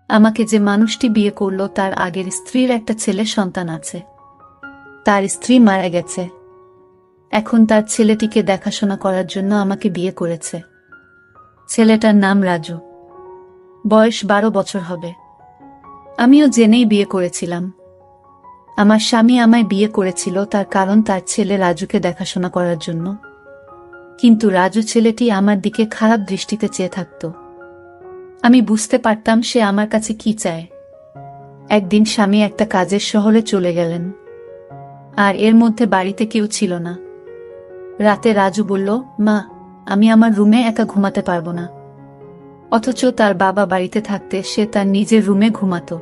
আমাকে যে মানুষটি বিয়ে করলো তার আগের স্ত্রীর একটা ছেলে সন্তান আছে। তার স্ত্রী মারা গেছে। এখন তার ছেলেটিকে দেখাশোনা করার জন্য আমাকে বিয়ে করেছে। ছেলেটার নাম রাজু। বয়স 12 বছর হবে। আমিও জেনেই বিয়ে করেছিলাম। আমার স্বামী আমায় বিয়ে করেছিল তার কারণ তার ছেলে রাজুকে দেখাশোনা করার জন্য। কিন্তু রাজু ছেলেটি আমার দিকে খারাপ দৃষ্টিতে চেয়ে থাকত। আমি বুঝতে পারতাম সে আমার কাছে কি চায়। একদিন স্বামী একটা কাজের শহরে চলে গেলেন, আর এর মধ্যে বাড়িতে কেউ ছিল না। রাতে রাজু বলল, মা, আমি আমার রুমে একা ঘুমাতে পারবো না। অথচ তার বাবা বাড়িতে থাকতে সে তার নিজের রুমে ঘুমাতো।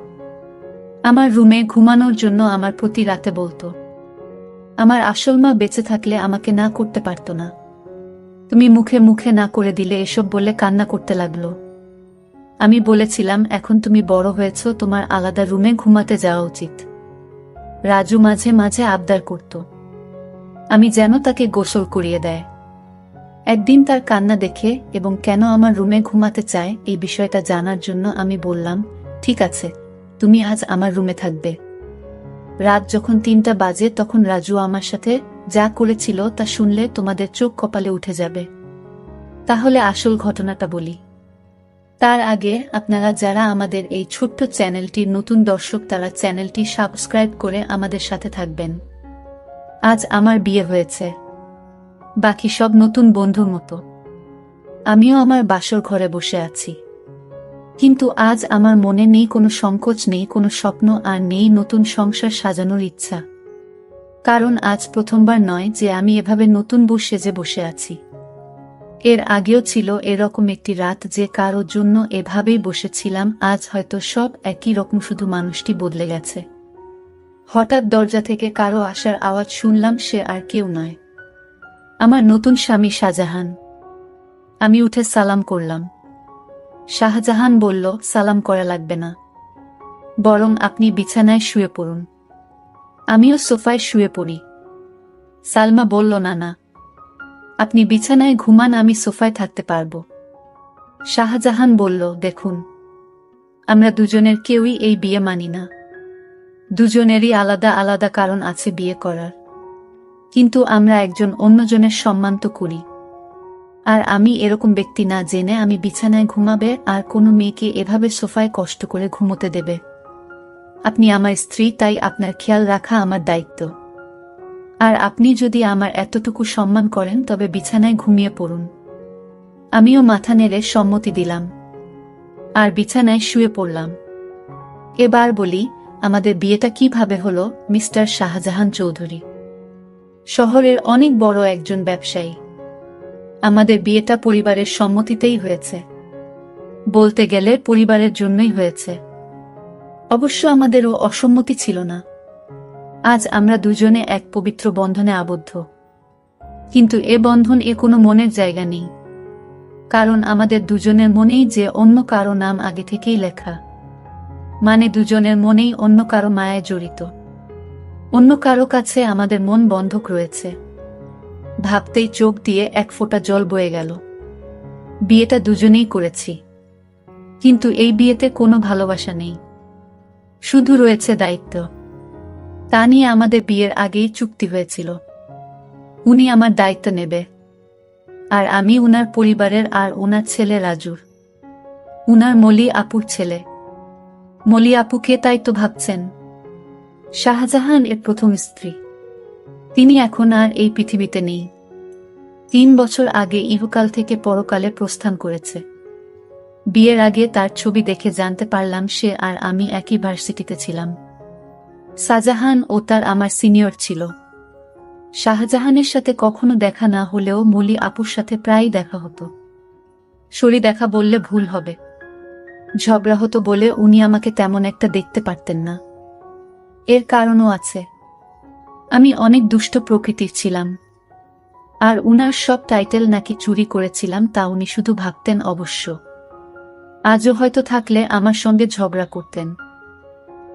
আমার রুমে ঘুমানোর জন্য আমার প্রতি রাতে বলতো। আমার আসল মা বেঁচে থাকলে আমাকে না করতে পারত না। তুমি মুখে মুখে না করে দিলে এসব বলে কান্না করতে লাগলো। আমি বলেছিলাম, এখন তুমি বড় হয়েছ, তোমার আলাদা রুমে ঘুমাতে যাওয়া উচিত। রাজু মাঝে মাঝে আবদার করত আমি যেন তাকে গোসল করিয়ে দেয়। একদিন তার কান্না দেখে এবং কেন আমার রুমে ঘুমাতে চায় এই বিষয়টা জানার জন্য আমি বললাম, ঠিক আছে, তুমি আজ আমার রুমে থাকবে। রাত যখন 3টা বাজে তখন রাজু আমার সাথে যা করেছিল তা শুনলে তোমাদের চোখ কপালে উঠে যাবে। তাহলে আসল ঘটনাটা বলি। তার আগে আপনারা যারা আমাদের এই ছোট্ট চ্যানেলটির নতুন দর্শক তারা চ্যানেলটি সাবস্ক্রাইব করে আমাদের সাথে থাকবেন। আজ আমার বিয়ে হয়েছে, বাকি সব নতুন বন্ধুর মতো। আমিও আমার বাসর ঘরে বসে আছি, কিন্তু আজ আমার মনে নেই কোনো সংকোচ, নেই কোনো স্বপ্ন, আর নেই নতুন সংসার সাজানোর ইচ্ছা। কারণ আজ প্রথমবার নয় যে আমি এভাবে নতুন বউ সেজে বসে আছি। এর আগেও ছিল এরকম একটি রাত যে কারোর জন্য এভাবেই বসেছিলাম। আজ হয়তো সব একই রকম, শুধু মানুষটি বদলে গেছে। হঠাৎ দরজা থেকে কারো আসার আওয়াজ শুনলাম। সে আর কেউ নয়, আমার নতুন স্বামী শাহজাহান। আমি উঠে সালাম করলাম। শাহজাহান বলল, সালাম করা লাগবে না, বরং আপনি বিছানায় শুয়ে পড়ুন। আমিও সোফায় শুয়ে পড়ি। সালমা বলল, না না, আপনি বিছানায় ঘুমান, আমি সোফায় থাকতে পারবো। শাহজাহান বলল, দেখুন, আমরা দুজনের কেউই এই বিয়ে মানি না। দুজনেরই আলাদা আলাদা কারণ আছে বিয়ে করার, কিন্তু আমরা একজন অন্যজনের সম্মান তো করি। আর আমি এরকম ব্যক্তি না জেনে আমি বিছানায় ঘুমাবে আর কোনো মেয়েকে এভাবে সোফায় কষ্ট করে ঘুমোতে দেবে। আপনি আমার স্ত্রী, তাই আপনার খেয়াল রাখা আমার দায়িত্ব। আর আপনি যদি আমার এতটুকু সম্মান করেন তবে বিছানায় ঘুমিয়ে পড়ুন। আমিও মাথা নেড়ে সম্মতি দিলাম আর বিছানায় শুয়ে পড়লাম। এবার বলি, আমাদের বিয়েটা কিভাবে হলো। মিস্টার শাহজাহান চৌধুরী শহরের অনেক বড় একজন ব্যবসায়ী। আমাদের বিয়েটা পরিবারের সম্মতিতেই হয়েছে। বলতে গেলে পরিবারের জন্যই হয়েছে। অবশ্য আমাদেরও অসম্মতি ছিল না। আজ আমরা দুজনে এক পবিত্র বন্ধনে আবদ্ধ, কিন্তু এ বন্ধন কোনো মনের জায়গা নেই। কারণ আমাদের দুজনের মনেই যে অন্য কারো নাম আগে থেকেই লেখা, মানে দুজনের মনেই অন্য কারো মায়ায় জড়িত। অন্য কারো কাছে আমাদের মন বন্ধক রয়েছে। ভাবতেই চোখ দিয়ে এক ফোঁটা জল বয়ে গেল। বিয়েটা দুজনেই করেছি, কিন্তু এই বিয়েতে কোনো ভালোবাসা নেই, শুধু রয়েছে দায়িত্ব। তা নিয়ে আমাদের বিয়ের আগেই চুক্তি হয়েছিল, উনি আমার দায়িত্ব নেবে, আর আমি উনার পরিবারের আর উনার ছেলে রাজুর, উনার মলি আপুর ছেলে। মলি আপুকে তাই তো ভাবছেন? শাহজাহান এর প্রথম স্ত্রী। তিনি এখন আর এই পৃথিবীতে নেই। 3 বছর আগে ইহকাল থেকে পরকালে প্রস্থান করেছে। বিয়ের আগে তার ছবি দেখে জানতে পারলাম সে আর আমি একই ভার্সিটিতে ছিলাম। শাহজাহান ও তার আমার সিনিয়র ছিল। শাহজাহানের সাথে কখনো দেখা না হলেও মলি আপুর সাথে প্রায়ই দেখা হতো। সরি দেখা বললে ভুল হবে, ঝগড়া হতো বলে উনি আমাকে তেমন একটা দেখতে পারতেন না। এর কারণও আছে, আমি অনেক দুষ্ট প্রকৃতির ছিলাম, আর উনার সব টাইটেল নাকি চুরি করেছিলাম তা উনি শুধু ভাবতেন। অবশ্য আজও হয়তো থাকলে আমার সঙ্গে ঝগড়া করতেন।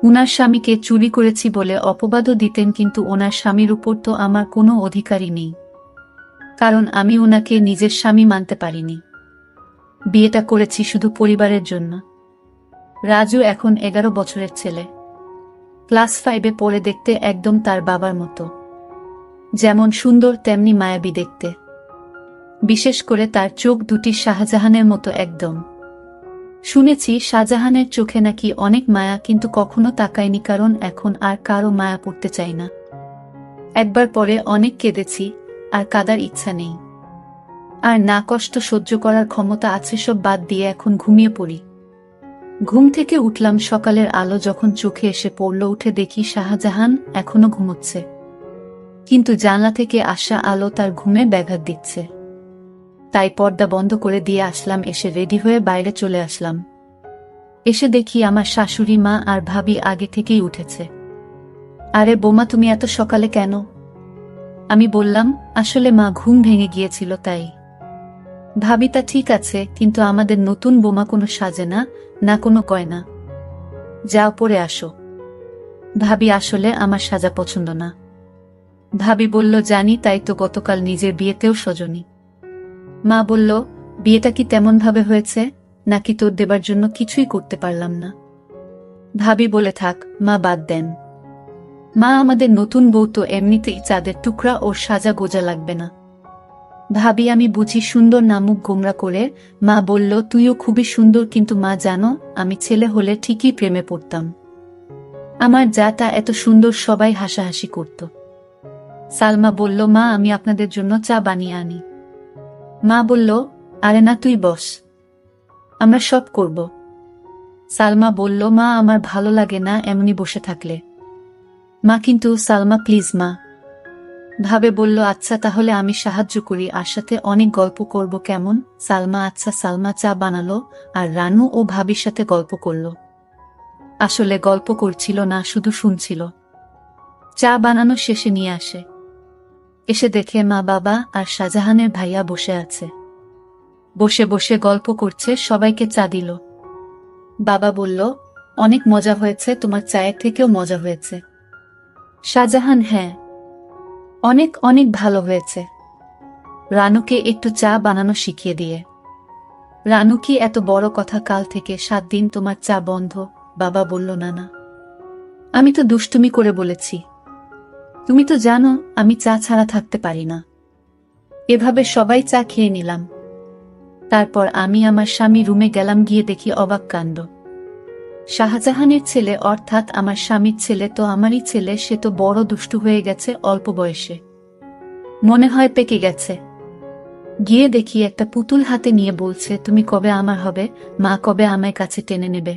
উনার স্বামীকে চুরি করেছি বলে অপবাদও দিতেন, কিন্তু ওনার স্বামীর উপর তো আমার কোনো অধিকারই নেই, কারণ আমি উনাকে নিজের স্বামী মানতে পারিনি। বিয়েটা করেছি শুধু পরিবারের জন্য। রাজু এখন 11 বছরের ছেলে। ক্লাস 5-এ পড়ে, দেখতে একদম তার বাবার মতো। যেমন সুন্দর তেমনি মায়াবী দেখতে। বিশেষ করে তার চোখ দুটি শাহজাহানের মতো একদম। শুনেছি শাহজাহানের চোখে নাকি অনেক মায়া, কিন্তু কখনো তাকায়নি, কারণ এখন আর কারো মায়া পড়তে চাই না। একবার পরে অনেক কেঁদেছি, আর কাঁদার ইচ্ছা নেই। আর না কষ্ট সহ্য করার ক্ষমতা আছে, সব বাদ দিয়ে এখন ঘুমিয়ে পড়ি। ঘুম থেকে উঠলাম, সকালের আলো যখন চোখে এসে পড়ল, উঠে দেখি শাহজাহান এখনো ঘুমোচ্ছে, কিন্তু জানলা থেকে আসা আলো তার ঘুমে ব্যাঘাত দিচ্ছে। তাই পর্দা বন্ধ করে দিয়ে আসলাম। এসে রেডি হয়ে বাইরে চলে আসলাম। এসে দেখি আমার শাশুড়ি মা আর ভাবি আগে থেকেই উঠেছে। আরে বোমা, তুমি এত সকালে কেন? আমি বললাম, আসলে মা ঘুম ভেঙে গিয়েছিল তাই। ভাবি, তা ঠিক আছে, কিন্তু আমাদের নতুন বোমা কোনো সাজে না, না কোনো গয়না। যাও পরে আসো। ভাবি, আসলে আমার সাজা পছন্দ না। ভাবি বলল, জানি, তাই তো গতকাল নিজের বিয়েতেও সজনি। মা বলল, বিয়েটা কি তেমন ভাবে হয়েছে, নাকি তোর দেবার জন্য কিছুই করতে পারলাম না? ভাবি বলে, থাক মা, বাদ দেন। মা, আমাদের নতুন বউ তো এমনিতেই চাঁদের টুকরা, ওর সাজা গোজা লাগবে না। ভাবি, আমি বুঝি সুন্দর না, মুখ গোমরা করে মা বলল, তুইও খুবই সুন্দর, কিন্তু মা জানো, আমি ছেলে হলে ঠিকই প্রেমে পড়তাম। আমার জাটা এত সুন্দর, সবাই হাসাহাসি করত। সালমা বলল, মা আমি আপনাদের জন্য চা বানিয়ে আনি। মা বলল, আরে না, তুই বস, আমরা সব করব। সালমা বলল, মা আমার ভালো লাগে না এমনি বসে থাকলে। মা, কিন্তু সালমা প্লিজ মা। ভাবে বলল, আচ্ছা তাহলে আমি সাহায্য করি, আর সাথে অনেক গল্প করব, কেমন? সালমা, আচ্ছা। সালমা চা বানালো, আর রানু ও ভাবির সাথে গল্প করল। আসলে গল্প করছিল না, শুধু শুনছিল। চা বানানো শেষে নিয়ে আসে। এসে দেখে মা, বাবা আর শাহজাহানের ভাইয়া বসে আছে। বসে বসে গল্প করছে, সবাইকে চা দিল। বাবা বলল, অনেক মজা হয়েছে, তোমার চায়ের থেকেও মজা হয়েছে। শাহজাহান, হ্যাঁ, অনেক অনেক ভালো হয়েছে। রানুকে একটু চা বানানো শিখিয়ে দিয়ে। রানু, কি এত বড় কথা, কাল থেকে 7 দিন তোমার চা বন্ধ? বাবা বলল, না না, আমি তো দুষ্টুমি করে বলেছি। তুমি তো জানো আমি চা ছাড়া থাকতে পারি না। এভাবে সবাই চা খেয়ে নিলাম। তারপর আমি আমার স্বামী রুমে গেলাম, গিয়ে দেখি অবাক কাণ্ড। শাহজাহানের ছেলে, অর্থাৎ আমার স্বামীর ছেলে তো আমারই ছেলে, সে তো বড় দুষ্টু হয়ে গেছে অল্প বয়সে। মনে হয় পেকে গেছে। গিয়ে দেখি একটা পুতুল হাতে নিয়ে বলছে, তুমি কবে আমার হবে মা, কবে আমায় কাছে টেনে নেবে?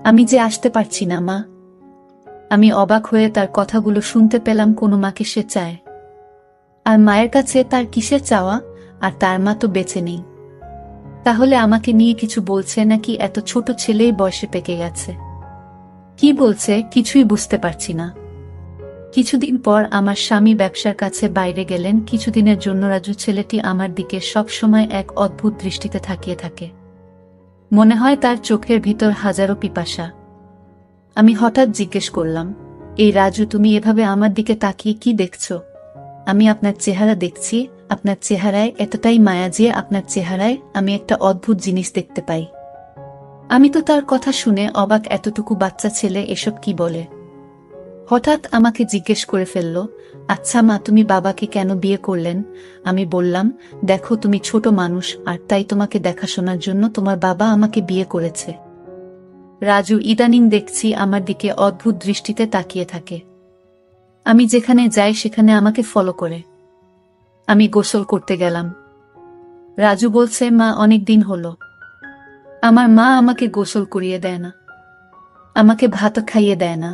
আমি যে আসতে পারছি না মা। আমি অবাক হয়ে তার কথাগুলো শুনতে পেলাম, কোনো মাকে সে চায়, আর মায়ের কাছে তার কিসের চাওয়া? আর তার মা তো বেঁচে নেই। তাহলে আমাকে নিয়ে কিছু বলছে নাকি? এত ছোট ছেলেই বয়সে পেকে গেছে। কি বলছে কিছুই বুঝতে পারছি না। কিছুদিন পর আমার স্বামী ব্যবসার কাছে বাইরে গেলেন কিছুদিনের জন্য। রাজু ছেলেটি আমার দিকে সব সময় এক অদ্ভুত দৃষ্টিতে তাকিয়ে থাকে। মনে হয় তার চোখের ভিতর হাজারো পিপাসা। আমি হঠাৎ জিজ্ঞেস করলাম, এই রাজু, তুমি এভাবে আমার দিকে তাকিয়ে কি দেখছো? আমি আপনার চেহারা দেখছি। আপনার চেহারায় এতটাই মায়া যে আপনার চেহারায় আমি একটা অদ্ভুত জিনিস দেখতে পাই। আমি তো তার কথা শুনে অবাক, এতটুকু বাচ্চা ছেলে এসব কি বলে? হঠাৎ আমাকে জিজ্ঞেস করে ফেলল, আচ্ছা মা, তুমি বাবাকে কেন বিয়ে করলেন? আমি বললাম, দেখো তুমি ছোট মানুষ, আর তাই তোমাকে দেখাশোনার জন্য তোমার বাবা আমাকে বিয়ে করেছে। রাজু ইদানিং দেখছি আমার দিকে অদ্ভুত দৃষ্টিতে তাকিয়ে থাকে। আমি যেখানে যাই সেখানে আমাকে ফলো করে। আমি গোসল করতে গেলাম। রাজু বলছে, মা অনেক দিন হলো আমার মা আমাকে গোসল করিয়ে দেয় না, আমাকে ভাত খাইয়ে দেয় না।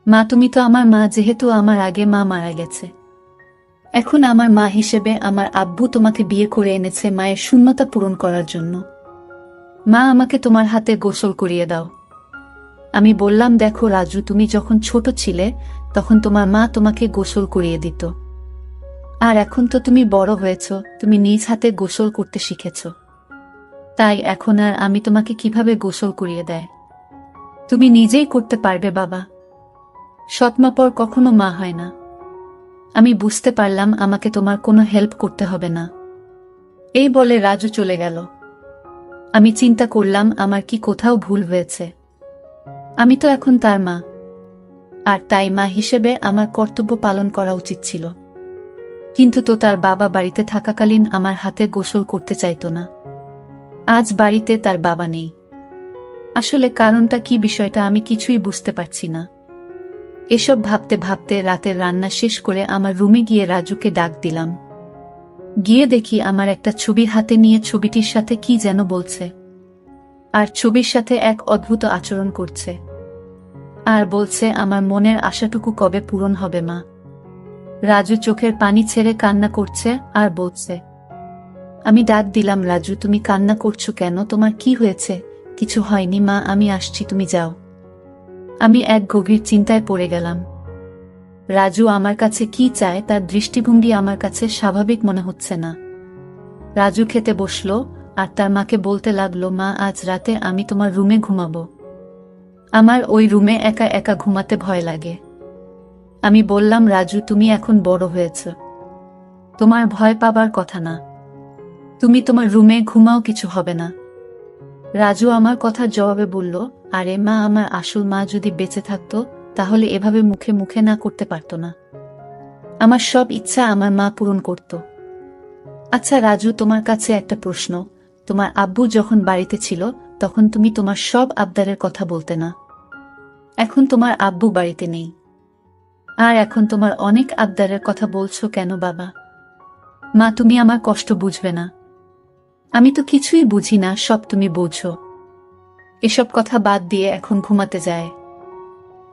মা, তুমি তো আমার মা, যেহেতু আমার আগে মা মারা গেছে। এখন আমার মা হিসেবে আমার আব্বু তোমাকে বিয়ে করে এনেছে মায়ের শূন্যতা পূরণ করার জন্য। মা, আমাকে তোমার হাতে গোসল করিয়ে দাও। আমি বললাম, দেখো রাজু, তুমি যখন ছোট ছিলে তখন তোমার মা তোমাকে গোসল করিয়ে দিত, আর এখন তো তুমি বড় হয়েছ, তুমি নিজ হাতে গোসল করতে শিখেছ। তাই এখন আর আমি তোমাকে কিভাবে গোসল করিয়ে দেয়? তুমি নিজেই করতে পারবে বাবা। সৎমা পর কখনো মা হয় না। আমি বুঝতে পারলাম আমাকে তোমার কোনো হেল্প করতে হবে না। এই বলে রাজু চলে গেল। আমি চিন্তা করলাম আমার কি কোথাও ভুল হয়েছে। আমি তো এখন তার মা, আর তাই মা হিসেবে আমার কর্তব্য পালন করা উচিত ছিল। কিন্তু তো তার বাবা বাড়িতে থাকাকালীন আমার হাতে গোসল করতে চাইতো না। আজ বাড়িতে তার বাবা নেই। আসলে কারণটা কি, বিষয়টা আমি কিছুই বুঝতে পারছি না। এসব ভাবতে ভাবতে রাতের রান্না শেষ করে আমার রুমে গিয়ে রাজুকে ডাক দিলাম। গিয়ে দেখি আমার একটা ছবি হাতে নিয়ে ছবিটির সাথে কি যেন বলছে, আর ছবির সাথে এক অদ্ভুত আচরণ করছে, আর বলছে আমার মনের আশাটুকু কবে পূরণ হবে মা। রাজু চোখের পানি ছেড়ে কান্না করছে আর বলছে। আমি ডাক দিলাম, রাজু তুমি কান্না করছো কেন, তোমার কি হয়েছে? কিছু হয়নি মা, আমি আসছি, তুমি যাও। আমি এক গভীর চিন্তায় পড়ে গেলাম। রাজু আমার কাছে কি চায়, তার দৃষ্টিভঙ্গি আমার কাছে স্বাভাবিক মনে হচ্ছে না। রাজু খেতে বসলো আর তার মাকে বলতে লাগলো, মা আজ রাতে আমি তোমার রুমে ঘুমাবো। আমার ওই রুমে একা একা ঘুমাতে ভয় লাগে। আমি বললাম, রাজু তুমি এখন বড় হয়েছ, তোমার ভয় পাবার কথা না, তুমি তোমার রুমে ঘুমাও, কিছু হবে না। রাজু আমার কথার জবাবে বলল, আরে মা, আমার আসল মা যদি বেঁচে থাকতো তাহলে এভাবে মুখে মুখে না করতে পারতো না। আমার সব ইচ্ছা আমার মা পূরণ করত। আচ্ছা রাজু, তোমার কাছে একটা প্রশ্ন, তোমার আব্বু যখন বাড়িতে ছিল তখন তুমি তোমার সব আবদারের কথা বলতে না। এখন তোমার আব্বু বাড়িতে নেই, আর এখন তোমার অনেক আবদারের কথা বলছো কেন বাবা? মা তুমি আমার কষ্ট বুঝবে না? আমি তো কিছুই বুঝি না, সব তুমি বোঝো। এসব কথা বাদ দিয়ে এখন ঘুমাতে যায়।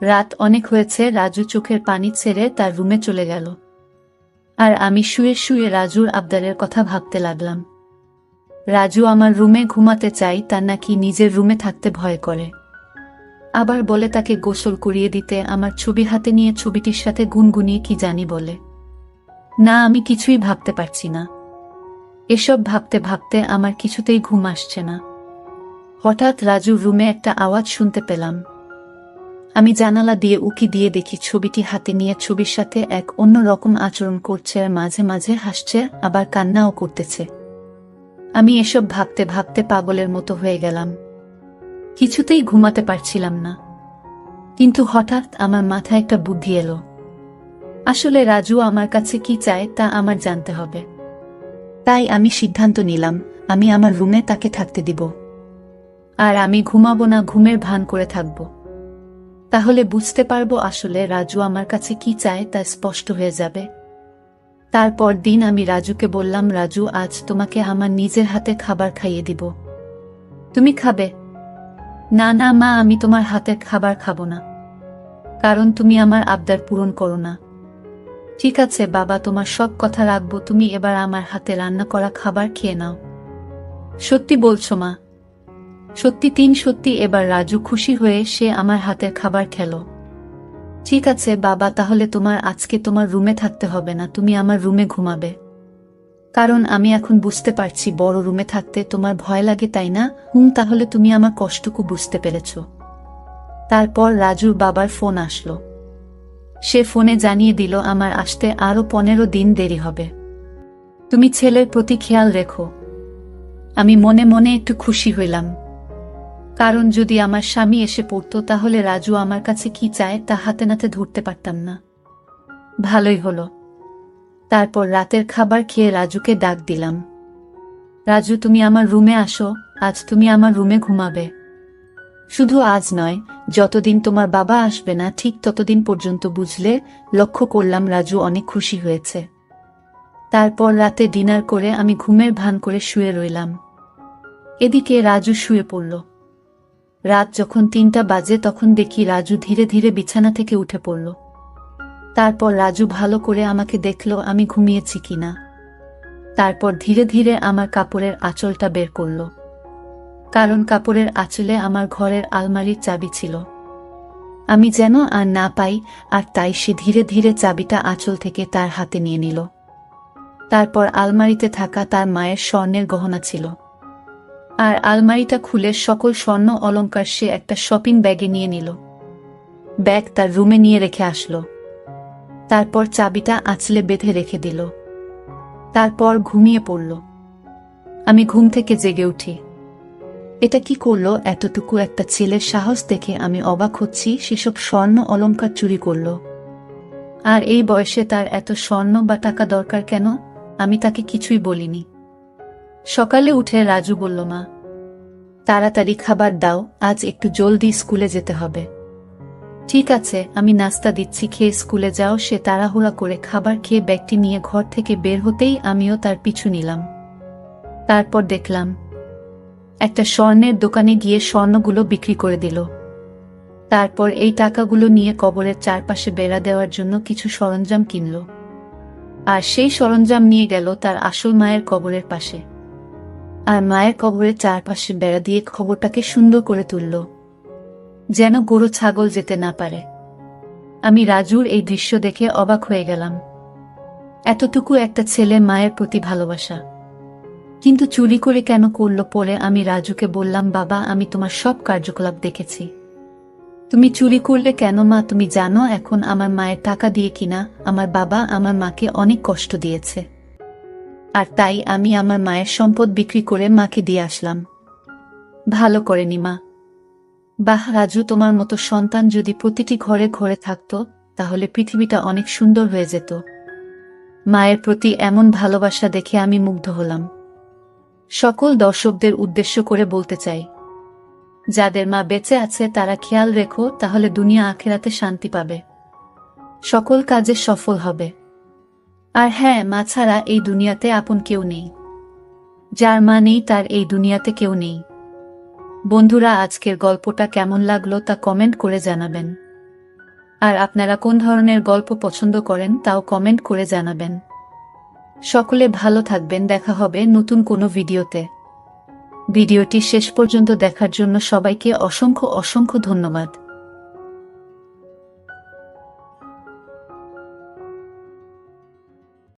রাত অনেক হয়েছে। রাজু চোখের পানি ছেড়ে তার রুমে চলে গেল, আর আমি শুয়ে শুয়ে রাজুর আবদারের কথা ভাবতে লাগলাম। রাজু আমার রুমে ঘুমাতে চাই, তার নাকি নিজের রুমে থাকতে ভয় করে। আবার বলে তাকে গোসল করিয়ে দিতে, আমার ছবি হাতে নিয়ে ছবিটির সাথে গুনগুনিয়ে কি জানি বলে। না, আমি কিছুই ভাবতে পারছি না। এসব ভাবতে ভাবতে আমার কিছুতেই ঘুম আসছে না। হঠাৎ রাজুর রুমে একটা আওয়াজ শুনতে পেলাম। আমি জানালা দিয়ে উকি দিয়ে দেখি ছবিটি হাতে নিয়ে ছবির সাথে এক অন্য রকম আচরণ করছে, আর মাঝে মাঝে হাসছে, আবার কান্নাও করতেছে। আমি এসব ভাবতে ভাবতে পাগলের মতো হয়ে গেলাম, কিছুতেই ঘুমাতে পারছিলাম না। কিন্তু হঠাৎ আমার মাথায় একটা বুদ্ধি এলো। আসলে রাজু আমার কাছে কি চায় তা আমার জানতে হবে। তাই আমি সিদ্ধান্ত নিলাম, আমি আমার রুমে তাকে থাকতে দিব, আর আমি ঘুমাবো না, ঘুমের ভান করে থাকব। তাহলে বুঝতে পারবো আসলে রাজু আমার কাছে কি চায়, তা স্পষ্ট হয়ে যাবে। তারপর দিন আমি রাজুকে বললাম, রাজু আজ তোমাকে আমার নিজের হাতে খাবার খাইয়ে দিব, তুমি খাবে? না না মা, আমি তোমার হাতের খাবার খাবো না, কারণ তুমি আমার আবদার পূরণ করো না। ঠিক আছে বাবা, তোমার সব কথা রাখবো, তুমি এবার আমার হাতে রান্না করা খাবার খেয়ে নাও। সত্যি বলছো মা? সত্যি, সত্যি। এবার রাজু খুশি হয়ে সে আমার হাতের খাবার খেলো। ঠিক আছে বাবা, তাহলে তোমার আজকে তোমার রুমে থাকতে হবে না, তুমি আমার রুমে ঘুমাবে। কারণ আমি এখন বুঝতে পারছি বড় রুমে থাকতে তোমার ভয় লাগে, তাই না? তাহলে তুমি আমার কষ্টটুকু বুঝতে পেরেছ। তারপর রাজুর বাবার ফোন আসলো। সে ফোনে জানিয়ে দিল আমার আসতে আরো 15 দিন দেরি হবে। তুমি ছেলের প্রতি খেয়াল রেখো। আমি মনে মনে একটু খুশি হইলাম, কারণ যদি আমার স্বামী এসে পড়তো তাহলে রাজু আমার কাছে কি চায় তা হাতে নাতে ধরতে পারতাম না। ভালোই হলো। তারপর রাতের খাবার খেয়ে রাজুকে ডাক দিলাম, রাজু তুমি আমার রুমে আসো, আজ তুমি আমার রুমে ঘুমাবে। শুধু আজ নয়, যতদিন তোমার বাবা আসবে না ঠিক ততদিন পর্যন্ত, বুঝলে? লক্ষ্য করলাম রাজু অনেক খুশি হয়েছে। তারপর রাতে ডিনার করে আমি ঘুমের ভান করে শুয়ে রইলাম। এদিকে রাজু শুয়ে পড়ল। রাত যখন 3টা বাজে তখন দেখি রাজু ধীরে ধীরে বিছানা থেকে উঠে পড়ল। তারপর রাজু ভালো করে আমাকে দেখল আমি ঘুমিয়েছি কিনা। তারপর ধীরে ধীরে আমার কাপড়ের আঁচলটা বের করল, কারণ কাপড়ের আঁচলে আমার ঘরের আলমারির চাবি ছিল। আমি যেন আর না পাই, আর তাই সে ধীরে ধীরে চাবিটা আঁচল থেকে তার হাতে নিয়ে নিল। তারপর আলমারিতে থাকা তার মায়ের স্বর্ণের গহনা ছিল, আর আলমারিটা খুলে সকল স্বর্ণ অলংকার সে একটা শপিং ব্যাগে নিয়ে নিল। ব্যাগ তার রুমে নিয়ে রেখে আসলো। তারপর চাবিটা আঁচলে বেঁধে রেখে দিল। তারপর ঘুমিয়ে পড়ল। আমি ঘুম থেকে জেগে উঠি। এটা কি করলো? এতটুকু একটা ছেলের সাহস দেখে আমি অবাক হচ্ছি। সেসব স্বর্ণ অলংকার চুরি করলো। আর এই বয়সে তার এত স্বর্ণ বা টাকা দরকার কেন? আমি তাকে কিছুই বলিনি। সকালে উঠে রাজু বলল, মা, তাড়াতাড়ি খাবার দাও, আজ একটু জলদি স্কুলে যেতে হবে। ঠিক আছে, আমি নাস্তা দিচ্ছি, খেয়ে স্কুলে যাও। সে তাড়াহুড়া করে খাবার খেয়ে ব্যাগটি নিয়ে ঘর থেকে বের হতেই আমিও তার পিছু নিলাম। তারপর দেখলাম একটা স্বর্ণের দোকানে গিয়ে স্বর্ণগুলো বিক্রি করে দিল। তারপর এই টাকাগুলো নিয়ে কবরের চারপাশে বেড়া দেওয়ার জন্য কিছু সরঞ্জাম কিনল। আর সেই সরঞ্জাম নিয়ে গেল তার আসল মায়ের কবরের পাশে। আর মায়ের কবরের চারপাশে বেড়া দিয়ে খবরটাকে সুন্দর করে তুলল, যেন গরু ছাগল যেতে না পারে। আমি রাজুর এই দৃশ্য দেখে অবাক হয়ে গেলাম। এতটুকু একটা ছেলে, মায়ের প্রতি ভালোবাসা, কিন্তু চুরি করে কেন করলো? পরে আমি রাজুকে বললাম, বাবা, আমি তোমার সব কার্যকলাপ দেখেছি। তুমি চুরি করলে কেন? মা, তুমি জানো এখন আমার মায়ের টাকা দিয়ে কিনা আমার বাবা আমার মাকে অনেক কষ্ট দিয়েছে, আর তাই আমি আমার মায়ের সম্পদ বিক্রি করে মাকে দিয়ে আসলাম। ভালো করেনি মা। বাহ রাজু, তোমার মতো সন্তান যদি প্রতিটি ঘরে ঘরে থাকতো তাহলে পৃথিবীটা অনেক সুন্দর হয়ে যেত। মায়ের প্রতি এমন ভালোবাসা দেখে আমি মুগ্ধ হলাম। সকল দর্শকদের উদ্দেশ্য করে বলতে চাই, যাদের মা বেঁচে আছে তারা খেয়াল রেখো, তাহলে দুনিয়া আখেরাতে শান্তি পাবে, সকল কাজে সফল হবে। আর হ্যাঁ, মা ছাড়া এই দুনিয়াতে আপন কেউ নেই। যার মা নেই তার এই দুনিয়াতে কেউ নেই। বন্ধুরা, আজকের গল্পটা কেমন লাগলো তা কমেন্ট করে জানাবেন। আর আপনারা কোন ধরনের গল্প পছন্দ করেন তাও কমেন্ট করে জানাবেন। সকলে ভালো থাকবেন, দেখা হবে নতুন কোনো ভিডিওতে। ভিডিওটি শেষ পর্যন্ত দেখার জন্য সবাইকে অসংখ্য অসংখ্য ধন্যবাদ।